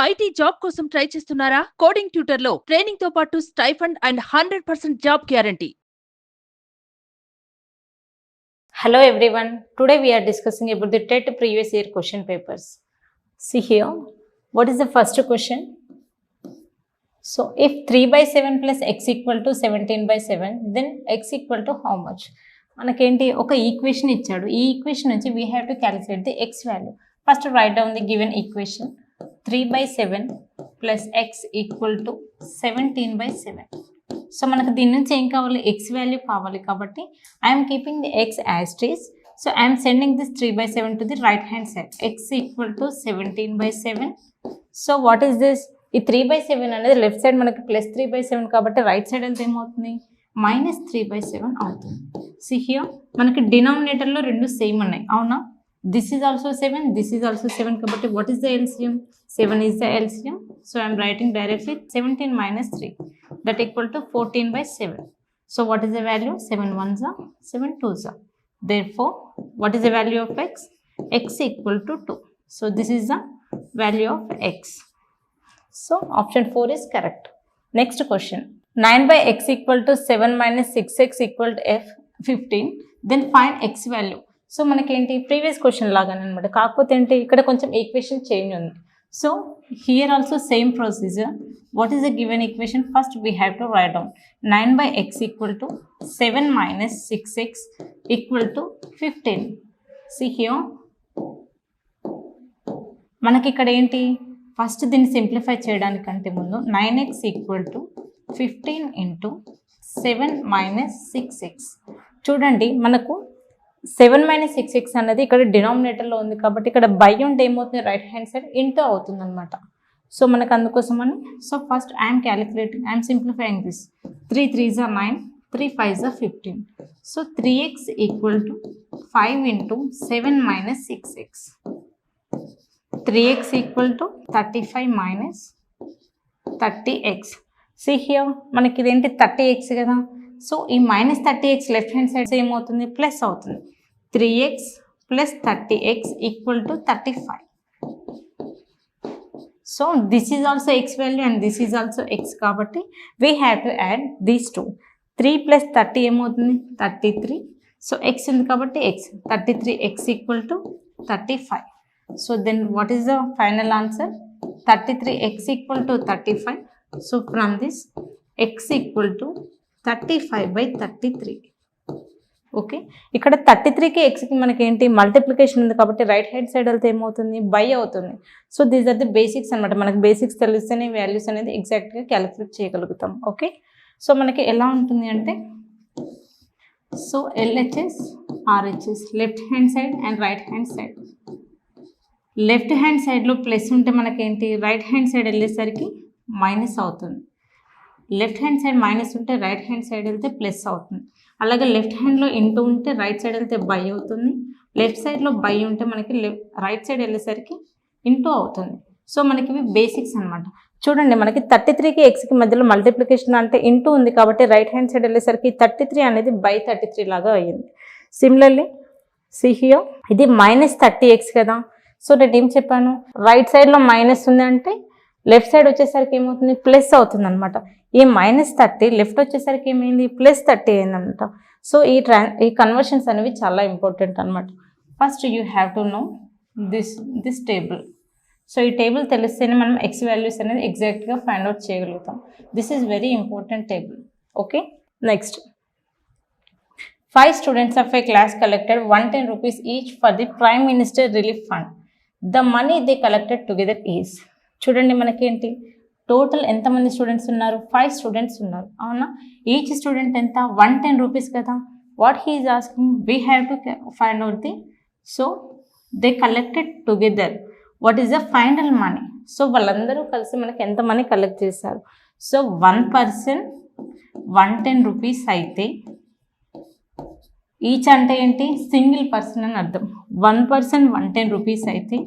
IT job కోసం try చేస్తున్నారా? Coding tutor లో ట్రైనింగ్ తో పాటు stipend and 100% job guarantee. Hello everyone, today we are discussing about the TET previous year question papers. See here, what is the first question? So if 3 by 7 plus x equal to 17 by 7, then x equal to how much? మనకేంటి ఒక equation ఇచ్చాడు. ఈ equation నుంచి we have to calculate the x value. First write down the given equation. 3 by 7 plus x equal to 17 by 7. So మనకు దీని నుంచి ఏం కావాలి, ఎక్స్ వాల్యూ కావాలి. కాబట్టి I'm keeping the X as it is. So I'm sending this 3 by 7 to the right hand side. X equal to 17 by 7. So what is this? ఈ 3 by 7 అనేది left side మనకి ప్లస్ 3 by 7 కాబట్టి right side వెళ్తే ఏమవుతుంది, minus 3 by 7 అవుతుంది. See here మనకి డినామినేటర్లో రెండు same ఉన్నాయి, అవునా? This is also 7, this is also 7 కాబట్టి what is the LCM? 7 is the LCM. So I am writing directly 17 minus 3 that equal to 14 by 7. So what is the value? 7 ones are 7 twos are. Therefore, what is the value of x? X equal to 2. So this is the value of x. So option 4 is correct. Next question. 9 by x equal to 7 minus 6x equal to f 15. Then find x value. So మనకి ఏంటి previous question లాగానే అనమాట, కాకపోతే ఏంటి ఇక్కడ కొంచెం equation change ఉంది. So here also same procedure. What is the given equation? First we have to write down 9 by x equal to 7 minus 6x equal to 15. See here మనకి ఇక్కడ ఏంటి, ఫస్ట్ దీన్ని సింప్లిఫై చేయడానికంటే ముందు 9x equal to 15 into 7 minus 6x. చూడండి మనకు 7 minus 6x అనేది ఇక్కడ డినామినేటర్లో ఉంది కాబట్టి ఇక్కడ బై ఉంటే ఏమవుతుంది, రైట్ హ్యాండ్ సైడ్ ఇంటూ అవుతుంది అనమాట. సో మనకు అందుకోసమని so first I'm calculating, I'm simplifying this. 3 3s are 9, 3 5s are 15. So 3x equal to 5 into 7 minus 6x. 3x equal to 35 minus 30x. See here మనకి ఇదేంటి 30x కదా. So ఈ minus 30x left hand side ఏమవుతుంది, plus అవుతుంది. 3x plus 30x equal to 35. So this is also x value and this is also x కాబట్టి we have to add these two. 3 plus 30 ఏమవుతుంది, 33. So x ఉంది కాబట్టి x, 33x equal to 35. So then what is the final answer? 33x equal to 35. So from this x equal to 35 by 33. Okay, ఇక్కడ 33కి ఎక్స్కి మనకి ఏంటి multiplication ఉంది కాబట్టి right hand side వెళ్తే ఏమవుతుంది, బై అవుతుంది. So these are the basics అనమాట. మనకి బేసిక్స్ తెలిస్తేనే వాల్యూస్ అనేది ఎగ్జాక్ట్గా క్యాలిక్యులేట్ చేయగలుగుతాం. ఓకే, సో మనకి ఎలా ఉంటుంది అంటే, so LHS RHS left hand side and right hand side. Left hand సైడ్లో ప్లస్ ఉంటే మనకేంటి, రైట్ హ్యాండ్ సైడ్ వెళ్ళేసరికి మైనస్ అవుతుంది. లెఫ్ట్ హ్యాండ్ సైడ్ మైనస్ ఉంటే రైట్ హ్యాండ్ సైడ్ వెళ్తే ప్లస్ అవుతుంది. అలాగే లెఫ్ట్ హ్యాండ్లో ఇంటూ ఉంటే రైట్ సైడ్ వెళ్తే బై అవుతుంది. లెఫ్ట్ సైడ్లో బై ఉంటే మనకి రైట్ సైడ్ వెళ్ళేసరికి ఇంటూ అవుతుంది. సో మనకి ఇవి బేసిక్స్ అనమాట. చూడండి మనకి 33కి ఎక్స్కి మధ్యలో మల్టిప్లికేషన్ అంటే ఇంటూ ఉంది కాబట్టి రైట్ హ్యాండ్ సైడ్ వెళ్ళేసరికి 33 అనేది బై 33 లాగా అయ్యింది. సిమిలర్లీ సి హియర్ ఇది మైనస్ 30x కదా. సో నేను ఏం చెప్పాను, రైట్ సైడ్లో మైనస్ ఉంది అంటే లెఫ్ట్ సైడ్ వచ్చేసరికి ఏమవుతుంది, ప్లస్ అవుతుంది అనమాట. ఈ మైనస్ 30 లెఫ్ట్ వచ్చేసరికి ఏమైంది, ప్లస్ 30 అయిందనమాట. సో ఈ కన్వర్షన్స్ అనేవి చాలా ఇంపార్టెంట్ అనమాట. First you have to know this table. So ఈ టేబుల్ తెలిస్తేనే మనం ఎక్స్ వాల్యూస్ అనేది ఎగ్జాక్ట్గా ఫైండ్ అవుట్ చేయగలుగుతాం. This is very important table. Okay, next 5 students of a class collected 110 rupees each for the Prime Minister Relief Fund. The money they collected together is. చూడండి మనకేంటి total ఎంతమంది students ఉన్నారు, 5 students ఉన్నారు, అవునా? Each student ఎంత, 110 rupees కదా. What he is asking, we have to find out the. So they collected together. What is the final money? So వాళ్ళందరూ కలిసి మనకి ఎంత మనీ కలెక్ట్ చేశారు. సో 1 person 110 రూపీస్ అయితే ఈచ్ అంటే ఏంటి, సింగిల్ పర్సన్ అని అర్థం. 1 person 110 రూపీస్ అయితే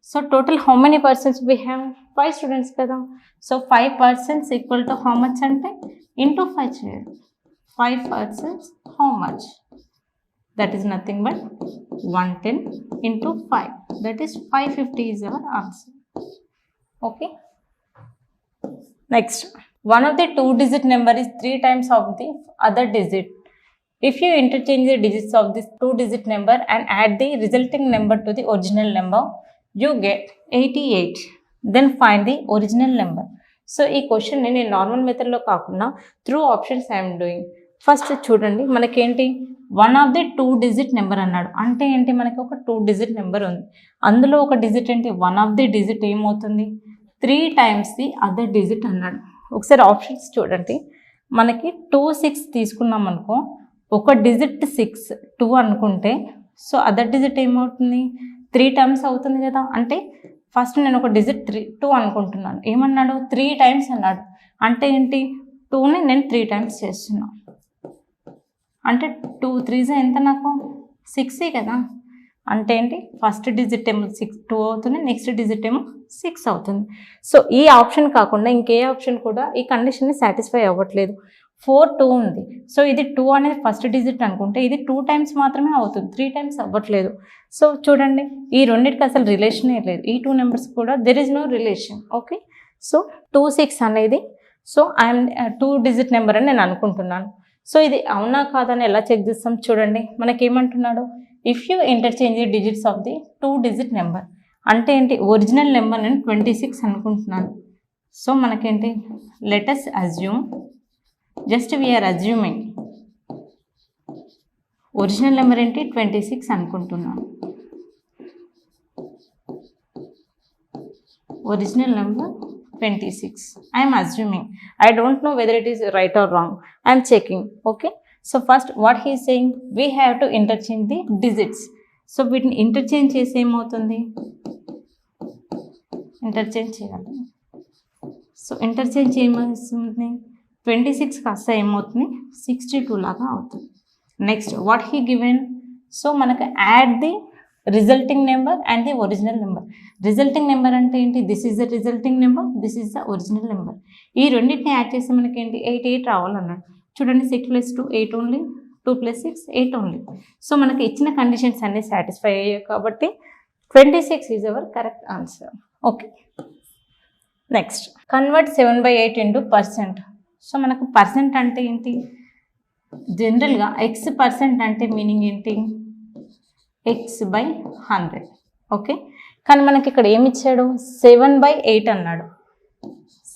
so total how many persons we have, 5 students కదా. So 5 persons equal to how much అంటే ఇంటూ 5 చేయాలి. 5 persons how much, that is nothing but 110 into 5, that is 550 is our answer. Okay. Next, one of the 2-digit number is 3 times of the other digit. If you interchange the digits of this 2-digit number and add the resulting number to the original number, you get 88. Then find the original number. So ఈ question నేను normal మెథడ్లో కాకుండా through options I'm doing. First చూడండి, మనకేంటి one of the 2-digit number అన్నాడు. అంటే ఏంటి, మనకి ఒక 2-digit నెంబర్ ఉంది, అందులో ఒక డిజిట్ ఏంటి, వన్ ఆఫ్ ది డిజిట్ ఏమవుతుంది, 3 times ది అదర్ డిజిట్ అన్నాడు. ఒకసారి ఆప్షన్స్ చూడండి, మనకి 2, 6 తీసుకున్నాం అనుకో, ఒక డిజిట్ 6, 2 అనుకుంటే సో అదర్ డిజిట్ ఏమవుతుంది, 3 times అవుతుంది కదా. అంటే ఫస్ట్ నేను ఒక డిజిట్ 2 అనుకుంటున్నాను, ఏమన్నాడు 3 times అన్నాడు. అంటే ఏంటి, 2ని నేను 3 times చేస్తున్నా. అంటే 2 3s ఎంత, నాకు 6 కదా. అంటే ఏంటి, ఫస్ట్ డిజిట్ ఏమో 2 అవుతుంది, నెక్స్ట్ డిజిట్ ఏమో 6 అవుతుంది. సో ఈ ఆప్షన్ కాకుండా ఇంకే ఆప్షన్ కూడా ఈ కండిషన్ని సాటిస్ఫై అవ్వట్లేదు. 4, 2 ఉంది. సో ఇది 2 అనేది ఫస్ట్ డిజిట్ అనుకుంటే ఇది 2 times మాత్రమే అవుతుంది, 3 times అవ్వట్లేదు. సో చూడండి, ఈ రెండింటికి అసలు రిలేషనే లేదు. ఈ 2 నెంబర్స్ కూడా there is no relation. Okay, so 2, 6 అనేది సో ఐఎమ్ 2-digit నెంబర్ అని నేను అనుకుంటున్నాను. సో ఇది అవునా కాదని ఎలా చెక్ చేస్తాం చూడండి, మనకేమంటున్నాడు, if you interchange the digits of the 2-digit number. అంటే ఏంటి, ఒరిజినల్ నెంబర్ నేను 26 అనుకుంటున్నాను. సో మనకేంటి, let us assume, just we are assuming original number ఏంటి 26 అనుకుంటున్నాను. Original number 26 I'm assuming. I don't know whether it is right or wrong, I'm checking. Okay, so first what he saying, we have to interchange the digits. So వీటిని interchange చేసి ఏమవుతుంది, interchange చేయాలి. So interchange ఏమవుతుంది, 26 కాస్త ఏమవుతుంది 62 లాగా అవుతుంది. Next what he given, so మనకు add the resulting number and the original number. Resulting number అంటే ఏంటి, this is the resulting number, this is the original number. ఈ రెండింటిని యాడ్ చేస్తే మనకి ఏంటి 88 రావాలన్నాడు. చూడండి, 6 + 2 8 ఓన్లీ, 2 + 6 8 ఓన్లీ. సో మనకి ఇచ్చిన కండిషన్స్ అన్నీ సాటిస్ఫై అయ్యాయి కాబట్టి 26 is our correct answer. Okay, next convert 7/8 into %. So మనకు పర్సెంట్ అంటే ఏంటి, జనరల్గా X% అంటే మీనింగ్ ఏంటి, X/100. ఓకే, కానీ మనకి ఇక్కడ ఏమి ఇచ్చాడు, 7/8 అన్నాడు.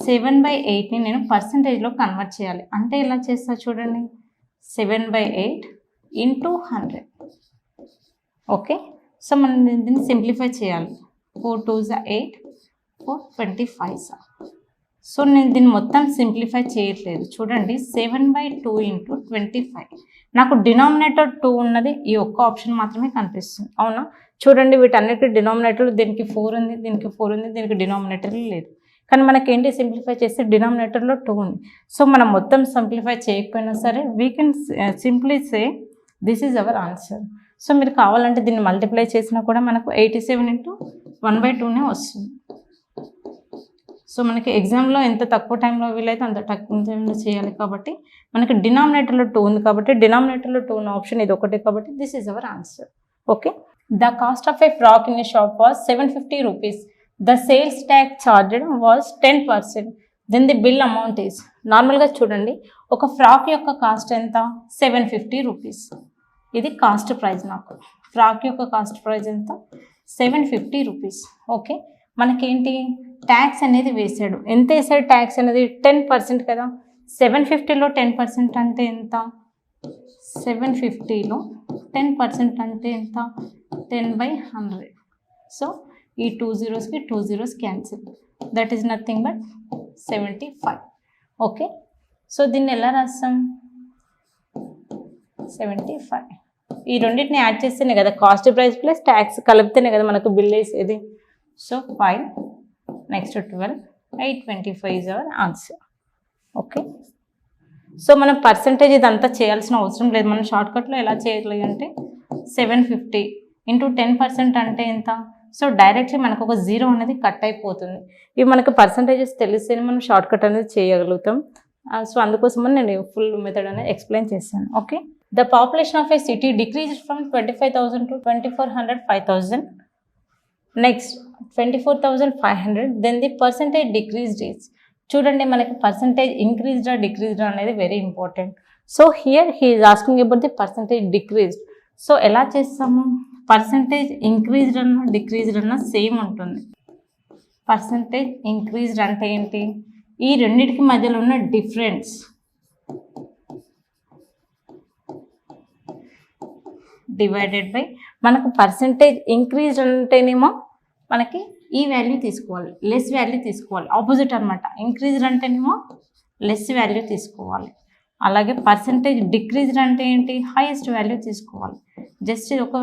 7/8ని నేను పర్సంటేజ్లో కన్వర్ట్ చేయాలి. అంటే ఎలా చేస్తా చూడండి, 7/8 into 100. ఓకే, సో మనం దీన్ని సింప్లిఫై చేయాలి. 4 2s 8, 4 25. సో నేను దీన్ని మొత్తం సింప్లిఫై చేయట్లేదు. చూడండి, 7/2 into 25. నాకు డినామినేటర్ 2 ఉన్నది, ఈ ఒక్క ఆప్షన్ మాత్రమే కనిపిస్తుంది. అవునా, చూడండి వీటన్నిటి డినామినేటర్, దీనికి 4 ఉంది, దీనికి 4 ఉంది, దీనికి డినామినేటర్ లేదు. కానీ మనకేంటి, సింప్లిఫై చేస్తే డినామినేటర్లో 2 ఉంది. సో మనం మొత్తం సింప్లిఫై చేయకపోయినా సరే we can simply say this is our answer. So మీరు కావాలంటే దీన్ని మల్టిప్లై చేసినా కూడా మనకు 87 into 1/2నే వస్తుంది. సో మనకి ఎగ్జామ్లో ఎంత తక్కువ టైంలో వీలైతే అంత తక్కువ టైంలో చేయాలి కాబట్టి మనకి డినామినేటర్లో 2 ఉంది కాబట్టి డినామినేటర్లో 2 ఉన్న ఆప్షన్ ఇది ఒకటే కాబట్టి this is our answer. Okay, the cost of a frock in a shop was 750 rupees. The sales tax charged was 10%. Then the bill amount is. నార్మల్గా చూడండి, ఒక ఫ్రాక్ యొక్క కాస్ట్ ఎంత, 750 rupees. ఇది కాస్ట్ ప్రైస్. నాకు ఫ్రాక్ యొక్క cost price ఎంత, 750 rupees. Okay, మనకేంటి ట్యాక్స్ అనేది వేసాడు. ఎంత వేసాడు ట్యాక్స్ అనేది, 10% కదా. 750లో 10% అంటే ఎంత, 750లో 10% అంటే ఎంత, 10/100. సో ఈ 2 zeros కి 2 zeros cancel, that is nothing but 75. Okay, so దీన్ని ఎలా రాస్తాం, 75. ఈ రెండింటిని యాడ్ చేస్తేనే కదా కాస్ట్ ప్రైస్ ప్లస్ ట్యాక్స్ కలిపితేనే కదా మనకు బిల్ వేసేది. So 5, next 12, 825 is our answer. Okay, so మనం పర్సంటేజ్ ఇదంతా చేయాల్సిన అవసరం లేదు. మనం షార్ట్కట్లో ఎలా చేయాలి అంటే 750 into 10% అంటే ఎంత, సో డైరెక్ట్లీ మనకు ఒక 0 అనేది కట్ అయిపోతుంది. ఇవి మనకు పర్సంటేజెస్ తెలిస్తేనే మనం షార్ట్కట్ అనేది చేయగలుగుతాం. సో అందుకోసమని నేను ఫుల్ మెథడ్ అనేది ఎక్స్ప్లెయిన్ చేశాను. Okay, the population of a city decrease from 25,000 to 2,400, 5,000. Next 24,500 then the percentage decreased is. చూడండి మనకి పర్సంటేజ్ ఇంక్రీజ్డా డిక్రీజ్డా అనేది very important. So here he is asking about the percentage decreased. So ఎలా చేస్తాము, percentage increased అన్న decreased అన్న same ఉంటుంది. పర్సంటేజ్ ఇంక్రీజ్డ్ అంటే ఏంటి, ఈ రెండింటికి మధ్యలో ఉన్న డిఫరెన్స్ డివైడెడ్ బై, మనకు పర్సంటేజ్ ఇంక్రీజ్డ్ అంటేనేమో మనకి ఈ వాల్యూ తీసుకోవాలి, లెస్ వాల్యూ తీసుకోవాలి, ఆపోజిట్ అనమాట. ఇంక్రీజ్డ్ అంటేనేమో లెస్ వాల్యూ తీసుకోవాలి. అలాగే పర్సంటేజ్ డిక్రీజ్డ్ అంటే ఏంటి, హైయెస్ట్ వాల్యూ తీసుకోవాలి. జస్ట్ ఇది ఒక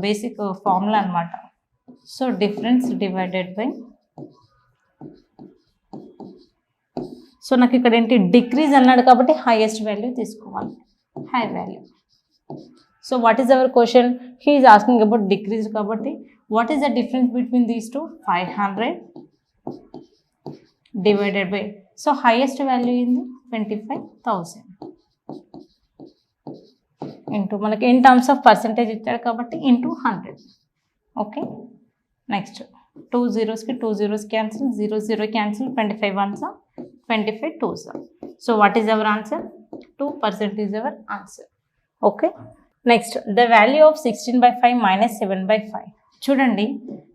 బేసిక్ ఫార్ములా అనమాట. So difference divided by, so నాకు ఇక్కడ ఏంటి డిక్రీజ్ అన్నాడు కాబట్టి హైయెస్ట్ వాల్యూ తీసుకోవాలి, high value. So what is our question, he is asking about decrease కాబట్టి what is the difference between these two, 500 divided by, so highest value ఏంది 25,000 into మనకి in terms of percentage ఇచ్చాడు కాబట్టి into 100. Okay, next 2 zeros కి 2 zeros cancel, 0 0 cancel, 25 1s 25 2s. So what is our answer, 2% is our answer. Okay, next the value of 16/5 minus 7/5. చూడండి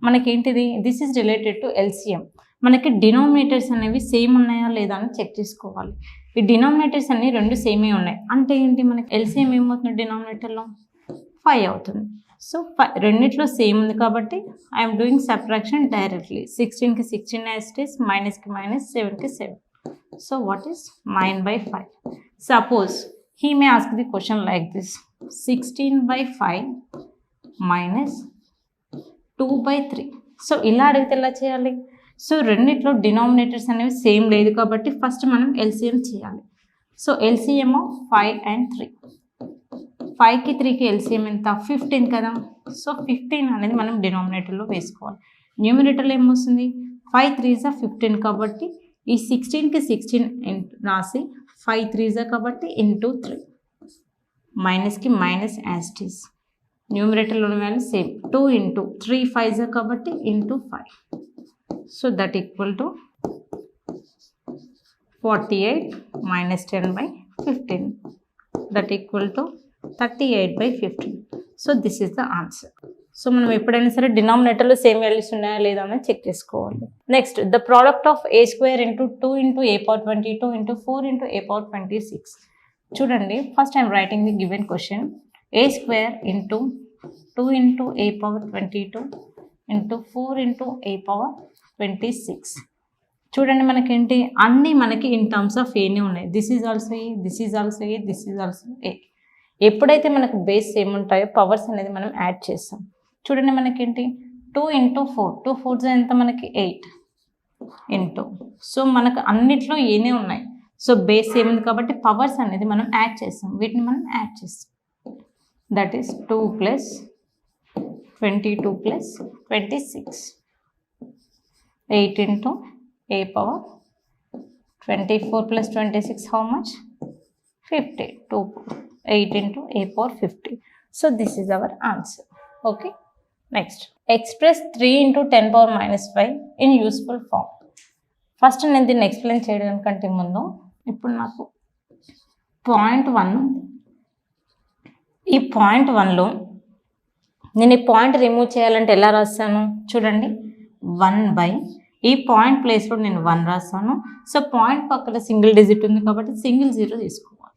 మనకేంటిది, this is related to LCM. మనకి denominators అనేవి same ఉన్నాయా లేదా అని చెక్ చేసుకోవాలి. ఈ డినామినేటర్స్ అన్ని రెండు సేమే ఉన్నాయి అంటే ఏంటి, మనకి ఎల్సిఎం ఏమవుతుంది డినామినేటర్లో 5 అవుతుంది. సో రెండిట్లో సేమ్ ఉంది కాబట్టి ఐఎమ్ డూయింగ్ సబ్ట్రాక్షన్ డైరెక్ట్లీ. 16కి 16 యాజ్ ఇట్ ఈస్, మైనస్కి మైనస్, 7కి 7. So what is 9/5. Suppose he may ask the question like this, 16/5 minus 2/3. So ఇలా అడిగితే ఎలా చేయాలి, సో రెండిట్లో డినామినేటర్స్ అనేవి సేమ్ లేదు కాబట్టి ఫస్ట్ మనం ఎల్సిఎం చేయాలి. సో ఎల్సిఎం 5 and 3, 5కి 3కి ఎల్సిఎం ఎంత 15 కదా. సో 15 అనేది మనం డినామినేటర్లో వేసుకోవాలి. న్యూమినేటర్లో ఏమొస్తుంది 5 3s 15 కాబట్టి ఈ 16కి 16 రాసి 5 3s కాబట్టి ఇంటూ 3, మైనస్కి మైనస్ యాజ్ ఇట్ ఈస్, న్యూమినేటర్లో వాల్యూ సేమ్ 2 ఇంటూ 3 5s కాబట్టి into 5. So that equal to 48 minus 10/15, that equal to 38/15. So this is the answer. So మనం ఎప్పుడైనా సరే డినామినేటర్లో సేమ్ వాల్యూస్ ఉన్నాయా లేదా అని చెక్ చేసుకోవాలి. Next the product of a² into 2 into a⁻22 into 4 into a⁻26. చూడండి first I'm writing the given question, a² into 2 into a⁻22 into 4 into a⁻26. చూడండి మనకేంటి అన్నీ మనకి ఇన్ టర్మ్స్ ఆఫ్ ఏనే ఉన్నాయి. This is also a, this is also a, this is also a. ఎప్పుడైతే మనకు base same ఉంటాయో పవర్స్ అనేది మనం యాడ్ చేస్తాం. చూడండి మనకేంటి 2 ఇంటూ 4, 2 4s ఎంత మనకి 8 ఇంటూ, సో మనకు అన్నిట్లో ఏనే ఉన్నాయి. సో బేస్ సేమ్ ఉంది కాబట్టి పవర్స్ అనేది మనం యాడ్ చేస్తాం, వీటిని మనం యాడ్ చేస్తాం. That is 2 + 22 + 26, 8 into a⁻24 + 26 how much 50, 8 into a⁻50. So this is our answer. Okay, next express 3 into 10⁻⁻5 in useful form. First నేను దీన్ని ఎక్స్ప్లెయిన్ చేయడానికంటే ముందు ఇప్పుడు నాకు పాయింట్ 1 ఉంది. ఈ పాయింట్ 1లో నేను ఈ పాయింట్ రిమూవ్ చేయాలంటే ఎలా రాస్తాను చూడండి, 1/, ఈ పాయింట్ ప్లేస్లో నేను 1 రాస్తాను. సో పాయింట్ పక్కన సింగిల్ డిజిట్ ఉంది కాబట్టి సింగిల్ 0 తీసుకోవాలి.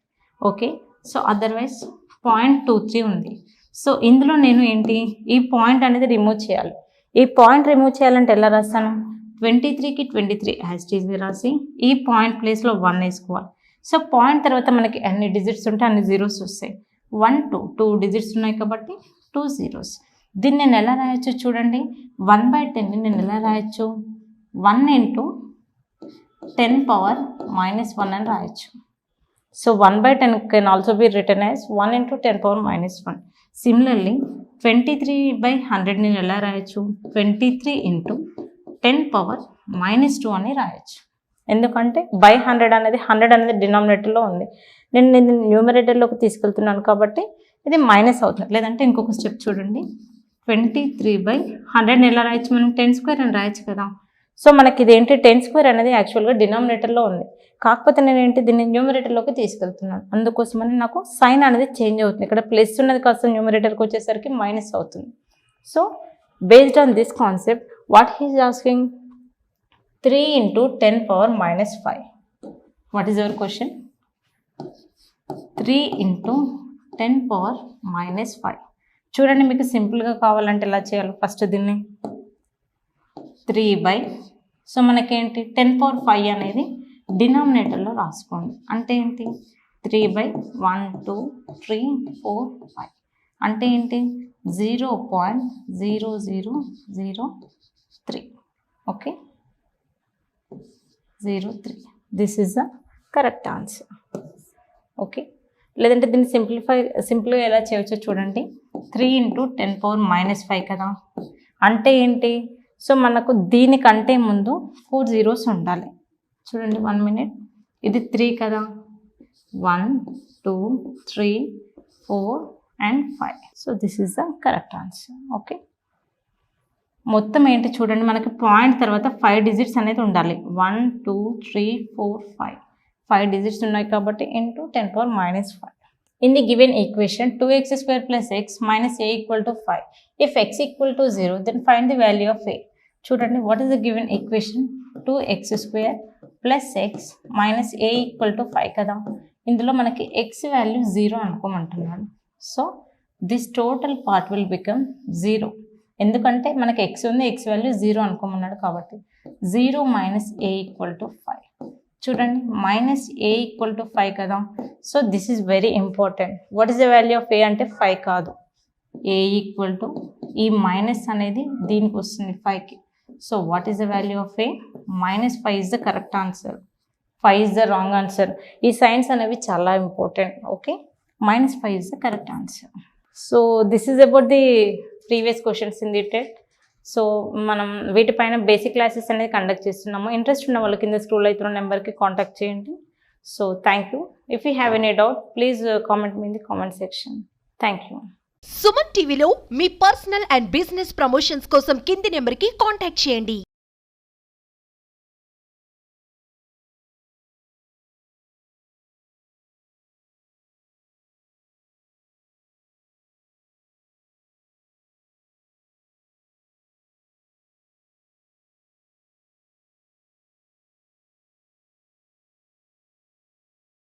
ఓకే, సో అదర్వైజ్ 0.23 ఉంది. సో ఇందులో నేను ఏంటి ఈ పాయింట్ అనేది రిమూవ్ చేయాలి. ఈ పాయింట్ రిమూవ్ చేయాలంటే ఎలా రాస్తాను, 23కి 23 యాజ్ ఇట్ ఈజ్ రాసి ఈ పాయింట్ ప్లేస్లో 1 వేసుకోవాలి. సో పాయింట్ తర్వాత మనకి అన్ని డిజిట్స్ ఉంటే అన్ని జీరోస్ వస్తాయి. 1 2 డిజిట్స్ ఉన్నాయి కాబట్టి 2 zeros. దీన్ని నేను ఎలా రాయొచ్చు చూడండి, 1/10ని నేను ఎలా రాయొచ్చు, 1 into 10⁻⁻1 అని రాయొచ్చు. So 1/10 can also be written as 1 into 10⁻⁻1. Similarly 23/100 నేను ఎలా రాయొచ్చు, 23 into 10⁻⁻2 అని రాయొచ్చు. ఎందుకంటే బై 100 అనేది డినామినేటర్లో ఉంది, నేను న్యూమరేటర్లోకి తీసుకెళ్తున్నాను కాబట్టి ఇది మైనస్ అవుతుంది. లేదంటే ఇంకొక స్టెప్ చూడండి, 23/100 ఎలా రాయొచ్చు మనం 10 స్క్వేర్ అని రాయొచ్చు కదా. సో మనకి ఇదేంటి 10 స్క్వేర్ అనేది యాక్చువల్గా డినామినేటర్లో ఉంది, కాకపోతే నేను ఏంటి దీన్ని న్యూమరేటర్లోకి తీసుకెళ్తున్నాను, అందుకోసమని నాకు సైన్ అనేది చేంజ్ అవుతుంది. ఇక్కడ ప్లస్ ఉన్నది కాస్త న్యూమరేటర్కి వచ్చేసరికి మైనస్ అవుతుంది. So based on this concept what he's asking 3 × 10⁻⁻5. What is your question? 3 × 10⁻⁻5. చూడండి, మీకు సింపుల్గా కావాలంటే ఎలా చేయాలి, ఫస్ట్ దీన్ని 3 సో మనకేంటి 10⁻5 అనేది డినామినేటర్లో రాసుకోండి. అంటే ఏంటి 3/1 2 3 4 5 అంటే ఏంటి 0.0003. Okay, 03. This is the correct answer. Okay, లేదంటే దీన్ని సింపుల్గా ఎలా చేయవచ్చో చూడండి. 3 × 10⁻⁻5 కదా, అంటే ఏంటి, సో మనకు దీనికంటే ముందు 4 zeros ఉండాలి. చూడండి 1 minute, ఇది 3 కదా, 1 2 3 4 and 5. So this is the correct answer. Okay, మొత్తం ఏంటి చూడండి, మనకి పాయింట్ తర్వాత 5 digits అనేది ఉండాలి. 1 2 3 4 5 digits ఉన్నాయి కాబట్టి into 10⁻⁻5. In the given equation 2x² + x minus a = 5. If x = 0, then find the value of a. చూడండి, what is the given equation? 2x² + x minus a = 5 కదా. ఇందులో మనకి x వాల్యూ 0 అనుకోమంటున్నాడు. So this total part will become 0. ఎందుకంటే మనకి x ఉంది, x value 0 అనుకోమన్నాడు కాబట్టి 0 - a = 5. చూడండి, -a = 5 కదా. So this is very important. What is the value of a అంటే 5 కాదు, a = ఈ మైనస్ అనేది దీనికి వస్తుంది 5కి. So what is the value of a? -5 is the correct answer, 5 is the wrong answer. ఈ సైన్స్ అనేవి చాలా important. Okay, -5 is the correct answer. So this is about the previous questions in the TET. So మనం వీటిపైన basic classes అనేది conduct చేస్తున్నాము. Interest ఉన్న వాళ్ళు కింద స్క్రోల్ అవుతున్న నెంబర్కి కాంటాక్ట్ చేయండి. So thank you. If you have any doubt please comment me in the comment section. Thank you. Suman టీవీలో మీ పర్సనల్ అండ్ బిజినెస్ ప్రమోషన్స్ కోసం కింది నెంబర్కి కాంటాక్ట్ చేయండి.